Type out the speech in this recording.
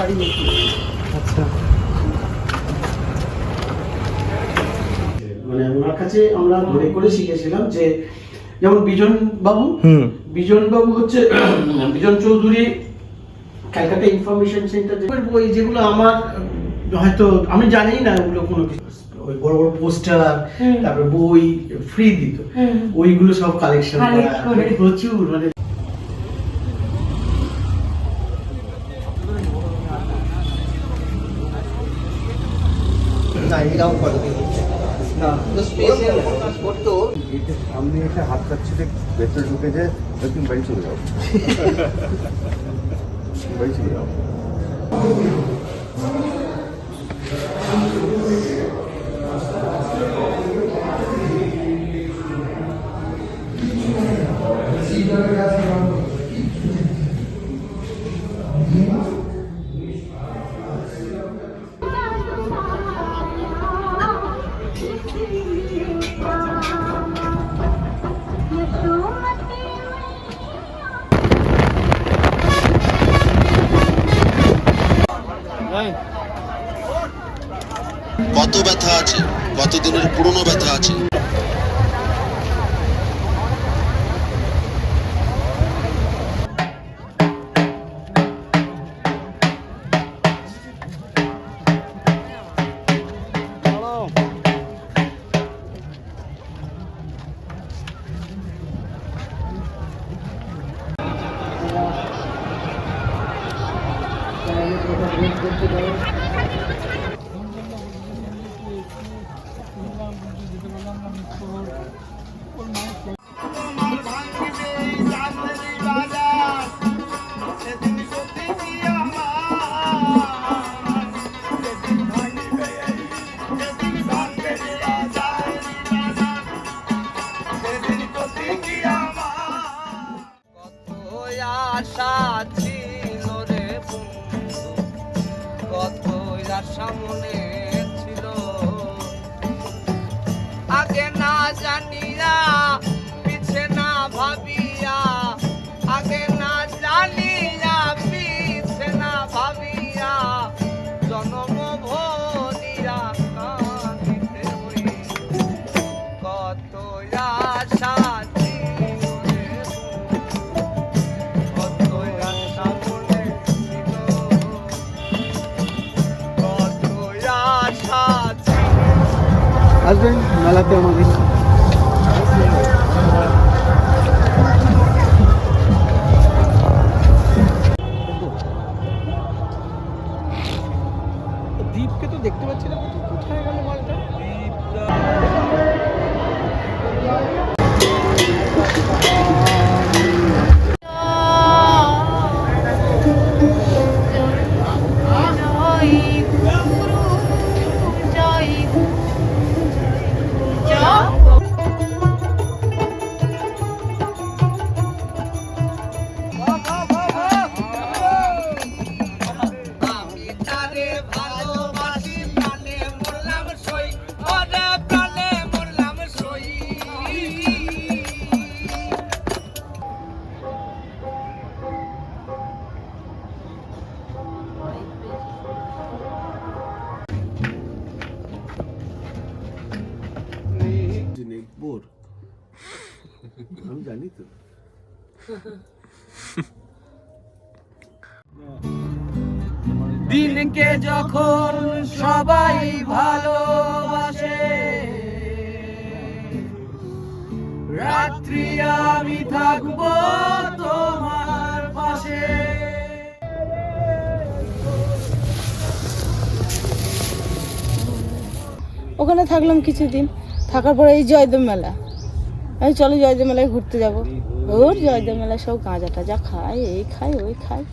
শাড়ি বিক্রি। আচ্ছা, মানে ওনার কাছে আমরা ধরে করে শিখেছিলাম যে যেমন বিজন বাবু হচ্ছে বিজন চৌধুরী ক্যালকাটা ইনফরমেশন সেন্টার, বই যেগুলো আমার হয়তো আমি জানি না ওগুলো কোনো কিছু, ওই বড় বড় পোস্টার তারপরে বই ফ্রি দিত, ওইগুলো সব কালেকশন করা প্রচুর, মানে সামনে এসে হাত কাটছে, ভেতরে ঢুকে যে তুমি বাড়ি চলে যাও, বাড়ি চলে যাও। কত ব্যথা আছে, কতদিনের পুরনো ব্যথা আছে। আশা ছিল রে বন্ধু, কত আশা মনে ছিল, আগে না জানিয়া পিছে না ভাবিয়া, আগে না জানিয়া পিছে না ভাবিয়া, জন্ম ভরিয়া কাঁদিতে হই, কত আশা আসবেন মেলাতে আমাদের। দীপকে তো দেখতে পাচ্ছি না, কোথায় গেল মালটা? আমি জানি তো। দিনকে যখন সবাই ভালোবাসে, রাত্রি আমি থাকবো তোমার পাশে। ওখানে থাকলাম কিছুদিন, থাকার পরে এই জয়দেব মেলা, আমি চলো জয়দেব মেলায় ঘুরতে যাবো। ওর জয়দেব মেলায় সব গাঁজা টাজা খায়, এই খায় ওই খায়।